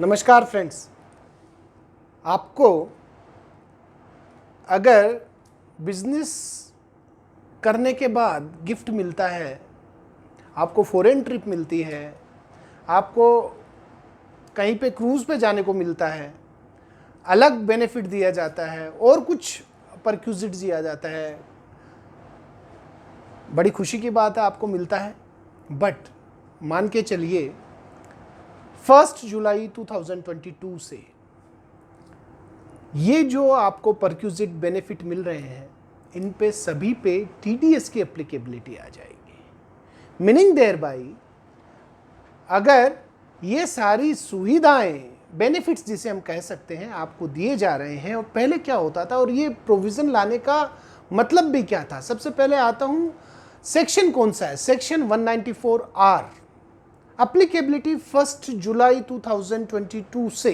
नमस्कार फ्रेंड्स। आपको अगर बिजनेस करने के बाद गिफ्ट मिलता है, आपको फॉरेन ट्रिप मिलती है, आपको कहीं पे क्रूज़ पे जाने को मिलता है, अलग बेनिफिट दिया जाता है और कुछ परक्यूजिट दिया जाता है, बड़ी खुशी की बात है, आपको मिलता है। बट मान के चलिए 1 जुलाई 2022 से ये जो आपको परक्यूजिट बेनिफिट मिल रहे हैं, इन पे सभी पे टीडीएस की एप्लीकेबिलिटी आ जाएगी। मीनिंग देयर बाई, अगर ये सारी सुविधाएं, बेनिफिट्स जिसे हम कह सकते हैं, आपको दिए जा रहे हैं, और पहले क्या होता था और ये प्रोविज़न लाने का मतलब भी क्या था। सबसे पहले आता हूँ, सेक्शन कौन सा है? सेक्शन 194R, एप्लीकेबिलिटी 1 जुलाई 2022 से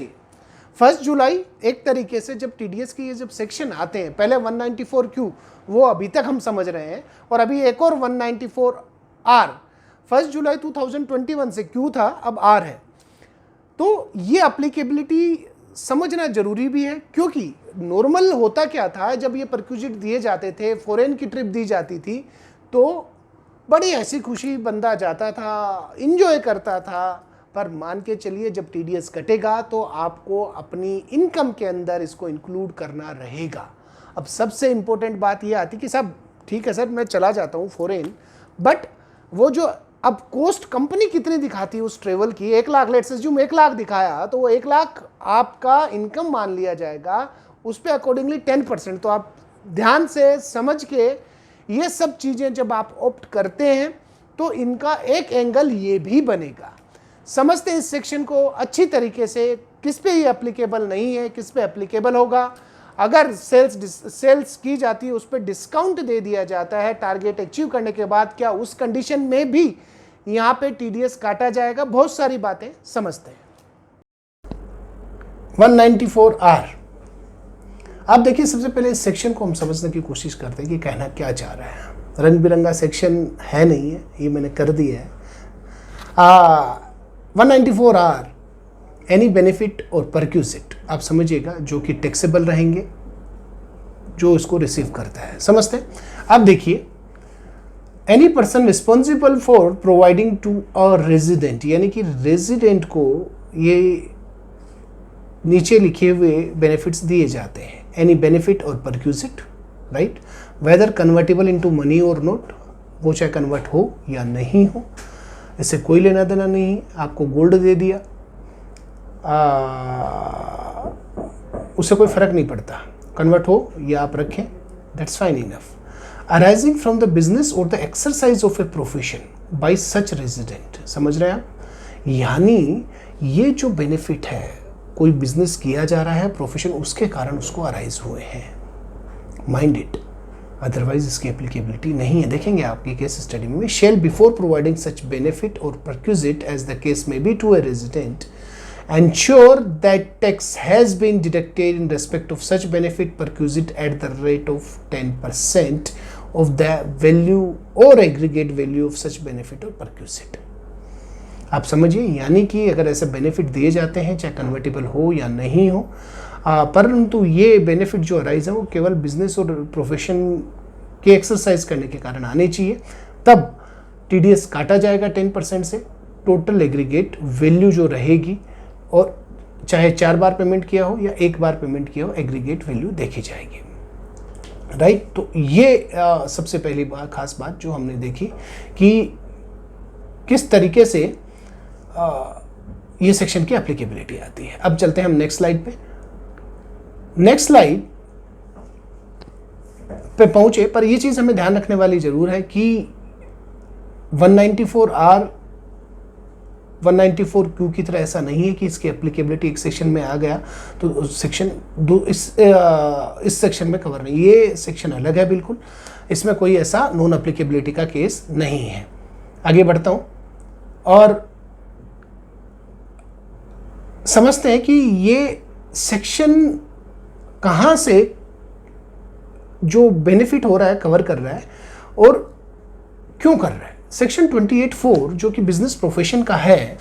1 जुलाई एक तरीके से जब टीडीएस के ये जब सेक्शन आते हैं, पहले 194 क्यू वो अभी तक हम समझ रहे हैं, और अभी एक और 194R 1 जुलाई 2021 से क्यू था, अब आर है। तो ये एप्लीकेबिलिटी समझना जरूरी भी है, क्योंकि नॉर्मल होता क्या था, जब ये परक्यूजिट दिए जाते थे, फॉरेन की ट्रिप दी जाती थी, तो बड़ी ऐसी खुशी बंदा जाता था, इंजॉय करता था। पर मान के चलिए जब टीडीएस कटेगा तो आपको अपनी इनकम के अंदर इसको इंक्लूड करना रहेगा। अब सबसे इंपॉर्टेंट बात यह आती कि साहब ठीक है सर, मैं चला जाता हूँ फॉरेन, बट वो जो अब कॉस्ट कंपनी कितनी दिखाती है उस ट्रेवल की, 1 लाख, लेट्स अज्यूम 1 लाख दिखाया, तो वो 1 लाख आपका इनकम मान लिया जाएगा, उस पर अकॉर्डिंगली 10%। तो आप ध्यान से समझ के ये सब चीज़ें जब आप ऑप्ट करते हैं तो इनका एक एंगल ये भी बनेगा। समझते हैं इस सेक्शन को अच्छी तरीके से, किस पे ये एप्लीकेबल नहीं है, किस पे एप्लीकेबल होगा। अगर सेल्स की जाती है, उस पर डिस्काउंट दे दिया जाता है टारगेट अचीव करने के बाद, क्या उस कंडीशन में भी यहाँ पे टीडीएस काटा जाएगा? बहुत सारी बातें समझते हैं। 194R, आप देखिए, सबसे पहले इस सेक्शन को हम समझने की कोशिश करते हैं कि कहना क्या चाह रहा है। रंग बिरंगा सेक्शन है नहीं है, ये मैंने कर दिया है। 194R, एनी बेनिफिट और परक्यूजिट, आप समझिएगा, जो कि टैक्सेबल रहेंगे, जो इसको रिसीव करता है। समझते हैं। अब देखिए, any person responsible for providing to a resident, यानी कि रेजिडेंट को ये नीचे लिखे हुए बेनिफिट्स दिए जाते हैं। एनी बेनिफिट और perquisite, right, whether convertible into money और नोट, वो चाहे कन्वर्ट हो या नहीं हो, इससे कोई लेना देना नहीं। आपको गोल्ड दे दिया, उससे कोई फर्क नहीं पड़ता, कन्वर्ट हो या आप रखें, that's fine enough. Arising from the business और the exercise of a profession by such resident, समझ रहे हैं आप? यानी ये जो बेनिफिट है, कोई बिजनेस किया जा रहा है, प्रोफेशन, उसके कारण उसको अराइज हुए हैं, माइंड इट, अदरवाइज इसकी एप्लीकेबिलिटी नहीं है। देखेंगे आपकी केस स्टडी में। Shall before providing such benefit और perquisite as the case may be to a resident ensure that tax has been deducted in respect of such benefit perquisite at the rate of 10% of the value or aggregate value of such benefit or perquisite। आप समझिए, यानी कि अगर ऐसे benefit दिए जाते हैं, चाहे कन्वर्टेबल हो या नहीं हो, परंतु ये बेनिफिट जो अराइज है वो केवल बिजनेस और प्रोफेशन के एक्सरसाइज करने के कारण आने चाहिए, तब टीडीएस काटा जाएगा 10% से। टोटल एग्रीगेट वैल्यू जो रहेगी, और चाहे 4 बार पेमेंट किया हो या 1 बार पेमेंट किया हो, एग्रीगेट वैल्यू देखी जाएगी, राइट। तो ये सबसे पहली खास बात जो हमने देखी कि किस तरीके से ये सेक्शन की एप्लीकेबिलिटी आती है। अब चलते हैं हम नेक्स्ट स्लाइड पे। नेक्स्ट स्लाइड पे पहुंचे, पर ये चीज हमें ध्यान रखने वाली जरूर है कि 194R 194Q की तरह ऐसा नहीं है कि इसकी एप्लीकेबिलिटी एक सेक्शन में आ गया तो सेक्शन इस सेक्शन में कवर नहीं। ये सेक्शन अलग है बिल्कुल, इसमें कोई ऐसा नॉन एप्लीकेबिलिटी का केस नहीं है। आगे बढ़ता हूं और समझते हैं कि ये सेक्शन कहां से जो बेनिफिट हो रहा है कवर कर रहा है और क्यों कर रहा है। सेक्शन 28(4) जो कि बिजनेस प्रोफेशन का है,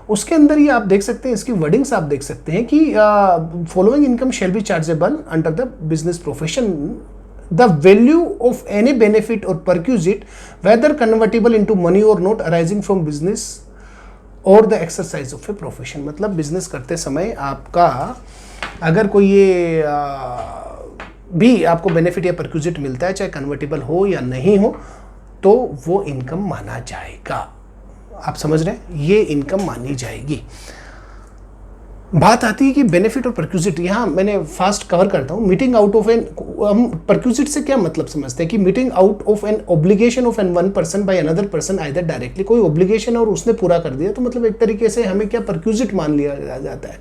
उसके अंदर ये आप देख सकते हैं, इसकी वर्डिंग्स आप देख सकते हैं कि following income shall be chargeable under the business profession, the value of any benefit और perquisite whether convertible into money और नोट अराइजिंग फ्रॉम बिजनेस और the exercise of a profession. मतलब बिजनेस करते समय आपका अगर कोई ये भी आपको बेनिफिट या परक्यूजिट मिलता है, चाहे कन्वर्टेबल हो या नहीं हो, तो वो इनकम माना जाएगा। आप समझ रहे हैं, ये इनकम मानी जाएगी। बात आती है कि बेनिफिट और परक्यूजिट, यहाँ मैंने फास्ट कवर करता हूँ। मीटिंग आउट ऑफ एन, हम परक्यूजिट से क्या मतलब समझते हैं कि meeting out of an obligation of an one person by another person either directly, कोई ऑब्लिगेशन और उसने पूरा कर दिया तो मतलब एक तरीके से हमें क्या परक्यूजिट मान लिया जाता है,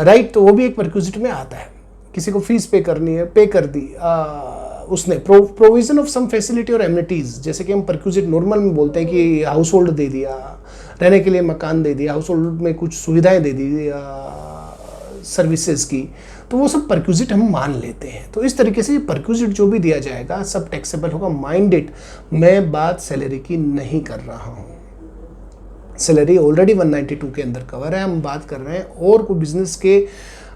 राइट। तो वो भी एक परक्यूजिट में आता है। किसी को फीस पे करनी है, पे कर दी उसने, प्रोविजन ऑफ सम फैसिलिटी और एमिनिटीज, जैसे कि हम परक्यूजिट नॉर्मल में बोलते हैं कि हाउस होल्ड दे दिया, रहने के लिए मकान दे दिया, हाउस होल्ड में कुछ सुविधाएं दे दी सर्विसेज की, तो वो सब परक्यूजिट हम मान लेते हैं। तो इस तरीके से परक्यूजिट जो भी दिया जाएगा सब टैक्सेबल होगा। माइंड इट, मैं बात सैलरी की नहीं कर रहा हूँ, सैलरी ऑलरेडी 192 के अंदर कवर है। हम बात कर रहे हैं और कोई बिजनेस के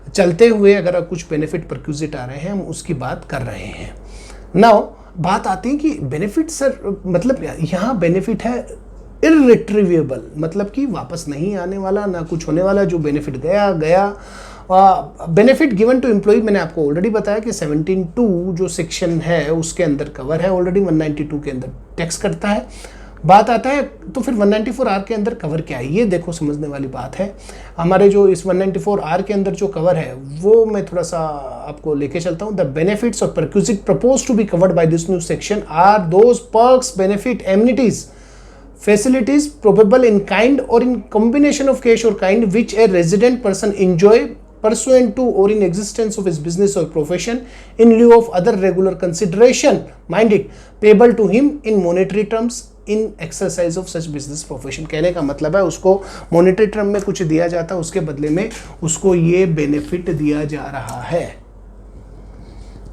चलते हुए अगर कुछ बेनिफिट परक्यूजिट आ रहे हैं, हम उसकी बात कर रहे हैं। नाउ बात आती है कि बेनिफिट सर, मतलब यहाँ बेनिफिट है इररिट्रीवेबल, मतलब कि वापस नहीं आने वाला, ना कुछ होने वाला। जो बेनिफिट गया बेनिफिट गिवन टू एम्प्लॉय, मैंने आपको ऑलरेडी बताया कि 17(2) जो सेक्शन है उसके अंदर कवर है ऑलरेडी, 192 के अंदर टैक्स करता है। बात आता है तो फिर 194R के अंदर कवर क्या है, ये देखो समझने वाली बात है। हमारे जो इस 194R के अंदर जो कवर है वो मैं थोड़ा सा आपको लेके चलता हूँ। The benefits of perquisite propose to be covered by this new section are those perks, benefit, amenities, facilities probable in kind or in combination of cash or kind which a resident person enjoy pursuant to or in existence of his business or profession in lieu of other regular consideration, mind it, payable to him in monetary terms in exercise of such business profession। कहने का मतलब है उसको monetary term में कुछ दिया जाता है, उसके बदले में उसको ये बेनिफिट दिया जा रहा है।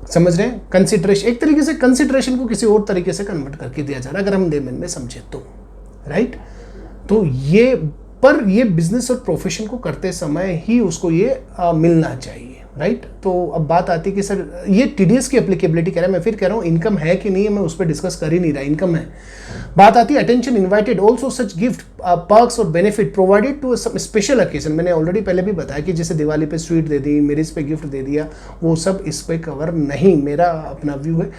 समझ रहे हैं? कंसिडरेशन, एक तरीके से कंसिडरेशन को किसी और तरीके से कन्वर्ट करके दिया जा रहा है, अगर हम लेमन में समझे तो, राइट। तो ये पर ये बिजनेस और प्रोफेशन को करते समय ही उसको ये मिलना चाहिए, राइट। तो अब बात आती है कि सर ये टीडीएस की एप्लीकेबिलिटी कह रहा है, मैं फिर कह रहा हूँ इनकम है कि नहीं है, मैं उस पर डिस्कस कर ही नहीं रहा, इनकम है। बात आती है attention invited also such gift perks और benefit provided to special occasion. मैंने ऑलरेडी पहले भी बताया कि जैसे दिवाली पे स्वीट दे दी, मैरिज पे गिफ्ट दे दिया, वो सब इस पे कवर नहीं, मेरा अपना व्यू है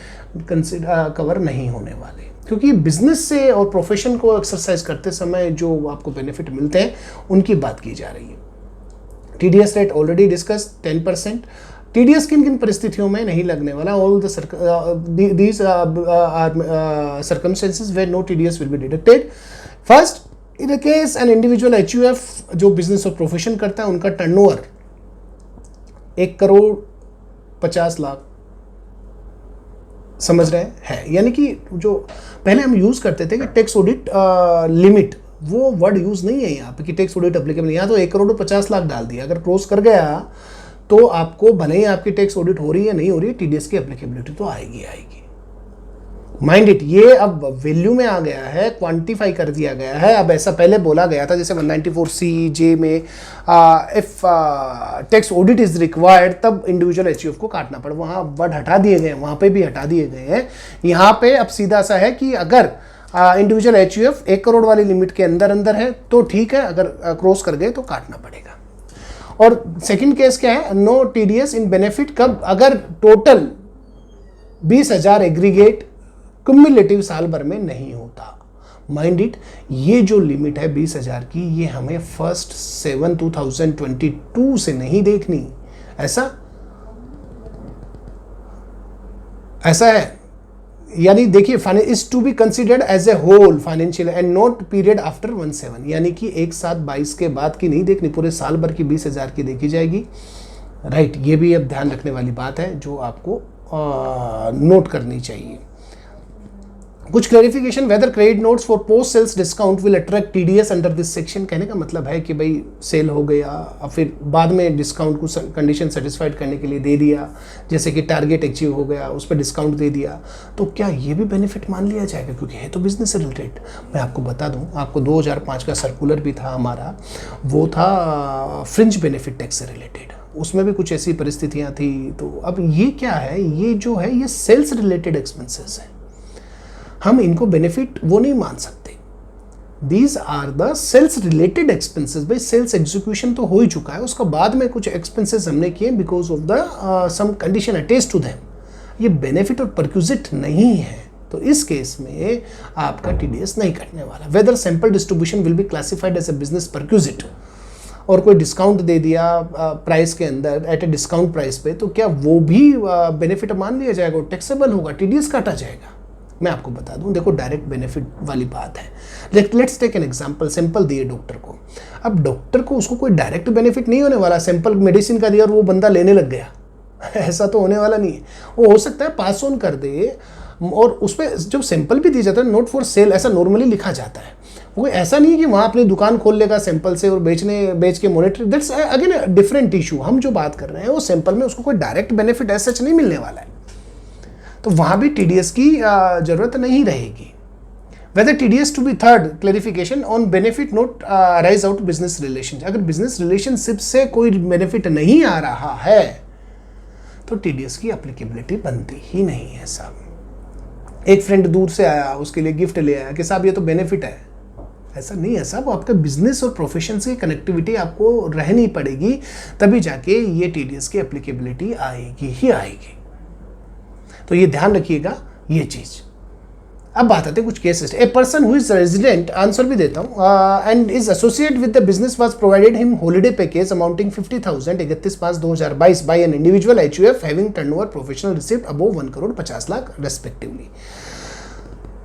कवर नहीं होने वाले, क्योंकि बिजनेस से और प्रोफेशन को एक्सरसाइज करते समय जो आपको बेनिफिट मिलते हैं उनकी बात की जा रही है। TDS rate already discuss 10%। TDS किन किन परिस्थितियों में नहीं लगने वाला, all the these circumstances where no TDS will be deducted. First, in the case an individual HUF जो बिजनेस और प्रोफेशन करता है उनका टर्नओवर 1,50,00,000 समझ रहे हैं, यानी कि जो पहले हम यूज करते थे कि टैक्स ऑडिट लिमिट, वो वर्ड यूज नहीं है यहाँ पे कि टैक्स ऑडिट एप्लीकेबल, यहाँ तो 1,50,00,000 डाल दिया। अगर क्रॉस कर गया तो आपको भले ही आपकी टैक्स ऑडिट हो रही है नहीं हो रही है, टीडीएस की एप्लीकेबिलिटी तो आएगी। माइंड इट, ये अब वैल्यू में आ गया है, क्वांटिफाई कर दिया गया है। अब ऐसा पहले बोला गया था जैसे 194(c)(j) में if tax audit is required तब इंडिविजुअल एचयूएफ को काटना पड़ा, वहाँ वर्ड हटा दिए गए, वहाँ पे भी हटा दिए गए हैं। यहाँ पे अब सीधा सा है कि अगर इंडिविजुअल एचयूएफ 1 करोड़ वाली लिमिट के अंदर है तो ठीक है, अगर क्रॉस कर गए तो काटना पड़ेगा। और सेकंड केस क्या है, नो टीडीएस इन बेनिफिट कब, अगर टोटल 20,000 एग्रीगेट क्युमुलेटिव साल भर में नहीं होता। माइंड इट, ये जो लिमिट है 20,000 की, ये हमें 1/7/2022 से नहीं देखनी। ऐसा है, यानी देखिए is to be considered as a whole financial and not period after 17, यानी कि 1/7/22 के बाद की नहीं देखनी, पूरे साल भर की 20,000 की देखी जाएगी, राइट। ये भी अब ध्यान रखने वाली बात है जो आपको नोट करनी चाहिए। कुछ clarification, whether credit notes for post sales discount will attract TDS under this section. कहने का मतलब है कि भाई सेल हो गया और फिर बाद में डिस्काउंट को कंडीशन सेटिस्फाइड करने के लिए दे दिया, जैसे कि टारगेट अचीव हो गया उस पर डिस्काउंट दे दिया, तो क्या ये भी बेनिफिट मान लिया जाएगा? क्योंकि है तो बिजनेस रिलेटेड। मैं आपको बता दूं, आपको 2005 का सर्कुलर भी था हमारा, वो था फ्रिंज बेनिफिट टैक्स से रिलेटेड, उसमें भी कुछ ऐसी परिस्थितियाँ थी। तो अब ये क्या है, ये जो है ये सेल्स रिलेटेड एक्सपेंसेस है, हम इनको बेनिफिट वो नहीं मान सकते। These are the sales related expenses. भाई सेल्स एग्जीक्यूशन तो हो ही चुका है, उसका बाद में कुछ एक्सपेंसेस हमने किए because of the some condition attach to them. ये बेनिफिट और परक्यूजिट नहीं है, तो इस केस में आपका टीडीएस नहीं कटने वाला। Whether sample distribution will be classified as a business perquisite, और कोई डिस्काउंट दे दिया प्राइस के अंदर एट ए डिस्काउंट प्राइस पे, तो क्या वो भी बेनिफिट मान लिया जाएगा और टैक्सेबल होगा, टीडीएस काटा जाएगा? मैं आपको बता दूं, देखो डायरेक्ट बेनिफिट वाली बात है। Let's take an example, sample दिए डॉक्टर को, अब डॉक्टर को उसको कोई डायरेक्ट बेनिफिट नहीं होने वाला, सैंपल मेडिसिन का दिया और वो बंदा लेने लग गया ऐसा तो होने वाला नहीं है। वो हो सकता है पास ऑन कर दे, और उस पर जब सैंपल भी दिया जाता है नोट फॉर सेल ऐसा नॉर्मली लिखा जाता है। वो ऐसा नहीं है कि वहाँ अपनी दुकान खोल लेगा सैंपल से और बेच के monitor, that's again different issue. हम जो बात कर रहे हैं वो सैंपल में उसको कोई डायरेक्ट बेनिफिट ऐसा नहीं मिलने वाला है, तो वहाँ भी टीडीएस की जरूरत नहीं रहेगी। Whether TDS to be third clarification on benefit not rise out business relation. अगर बिजनेस रिलेशनशिप से कोई बेनिफिट नहीं आ रहा है तो टीडीएस की एप्लीकेबिलिटी बनती ही नहीं है साहब। एक फ्रेंड दूर से आया, उसके लिए गिफ्ट ले आया कि साहब ये तो बेनिफिट है, ऐसा नहीं है साहब। आपका बिजनेस और प्रोफेशन से कनेक्टिविटी आपको रहनी पड़ेगी, तभी जाके ये टीडीएस की एप्लीकेबिलिटी आएगी ही आएगी। तो ये ध्यान रखिएगा ये चीज। अब बात आते हैं कुछ cases. A person who is resident, answer भी देता हूँ, and is associate with the business was provided him holiday package amounting 50,000 31/5/2022 by an individual HUF having turnover professional receipt above 1 crore 50 lakh respectively.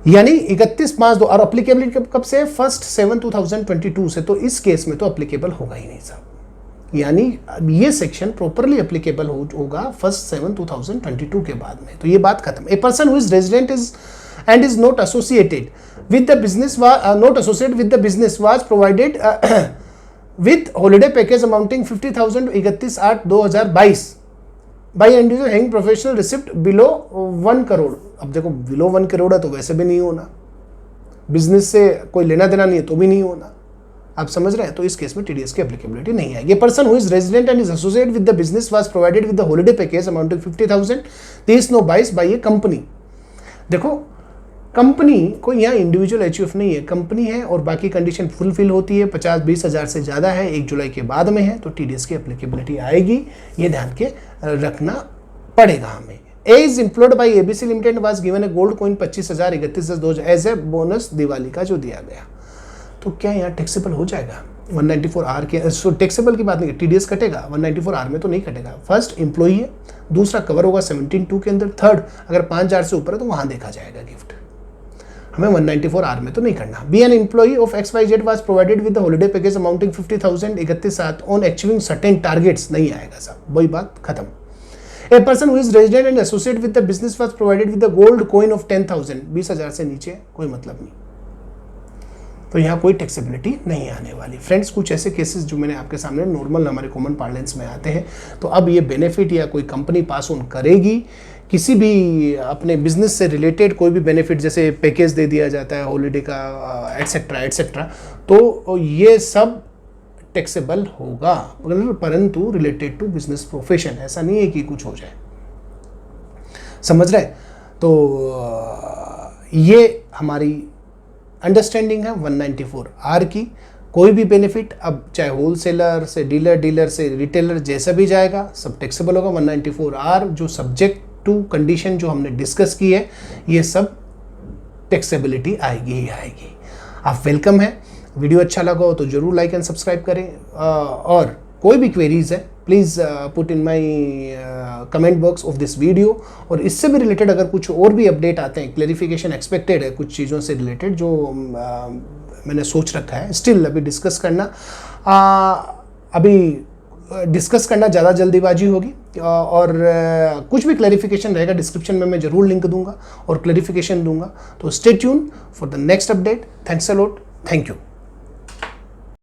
यानी 31/5 और अप्लीकेबिलिटी कब से? 1/7/2022 से। तो इस केस में तो अप्लीकेबल होगा ही नहीं साहब, यानी ये सेक्शन प्रॉपरली एप्लीकेबल होगा 1/7/2022 के बाद में, तो ये बात खत्म। A person who is resident is and is not associated with the business was provided with holiday package amounting 50,000 31/8/2022 by individual having professional receipt below 1 crore. अब देखो बिलो 1 करोड़ है तो वैसे भी नहीं होना, बिजनेस से कोई लेना देना नहीं है तो भी नहीं होना, आप समझ रहे हैं? तो इस केस में टीडीएस की एप्लीकेबिलिटी नहीं आएगी। Person who is resident and is associated with the business was provided with the holiday package amounting 50,000 23/9/22 by a company. देखो कंपनी कोई यहाँ इंडिविजुअल एचयूएफ नहीं है, कंपनी है और बाकी कंडीशन फुलफिल होती है, 50-20 हज़ार से ज़्यादा है, 1 जुलाई के बाद में है, तो टीडीएस की एप्लीकेबिलिटी आएगी। ये ध्यान के रखना पड़ेगा हमें। A is employed by ABC limited was given a gold coin 25,000 31/10/2000 as a bonus Diwali का जो दिया गया, तो क्या यहाँ टैक्सेबल हो जाएगा 194R के? सो टैक्सेबल की बात नहीं, टीडीएस कटेगा 194R में तो नहीं कटेगा। फर्स्ट एम्प्लॉई है, दूसरा कवर होगा 17(2) के अंदर, थर्ड अगर 5,000 से ऊपर है तो वहाँ देखा जाएगा गिफ्ट, हमें 194R में तो नहीं करना। Be an employee of XYZ was provided with the holiday package amounting 50,000 31/7 on achieving certain targets, नहीं आएगा साहब, वही बात खत्म। A person who is resident and associate with the business was provided with the gold coin of 10,000 20,000 से नीचे कोई मतलब नहीं, तो यहाँ कोई टैक्सेबिलिटी नहीं आने वाली। फ्रेंड्स कुछ ऐसे केसेस जो मैंने आपके सामने नॉर्मल हमारे कॉमन पार्लेंस में आते हैं, तो अब ये बेनिफिट या कोई कंपनी पास ऑन करेगी किसी भी अपने बिजनेस से रिलेटेड कोई भी बेनिफिट, जैसे पैकेज दे दिया जाता है हॉलीडे का एटसेट्रा एटसेट्रा, तो ये सब टैक्सेबल होगा, परंतु रिलेटेड टू बिजनेस प्रोफेशन, ऐसा नहीं है कि कुछ हो जाए, समझ रहे? तो ये हमारी अंडरस्टैंडिंग है 194R की। कोई भी बेनिफिट अब चाहे होलसेलर से डीलर से रिटेलर जैसा भी जाएगा सब टैक्सेबल होगा। 194R जो सब्जेक्ट टू कंडीशन जो हमने डिस्कस की है ये सब टैक्सेबिलिटी आएगी ही आएगी। आप वेलकम है। वीडियो अच्छा लगा हो तो जरूर लाइक एंड सब्सक्राइब करें, और कोई भी क्वेरीज है please put in my comment box of this video. और इससे भी रिलेटेड अगर कुछ और भी अपडेट आते हैं, क्लैरिफिकेशन एक्सपेक्टेड है कुछ चीज़ों से रिलेटेड जो मैंने सोच रखा है स्टिल अभी डिस्कस करना, अभी डिस्कस करना ज़्यादा जल्दीबाजी होगी, और कुछ भी क्लैरिफिकेशन रहेगा डिस्क्रिप्शन में मैं ज़रूर लिंक दूंगा और क्लैरिफिकेशन दूंगा। तो stay tune for the next update. Thanks a lot, thank you.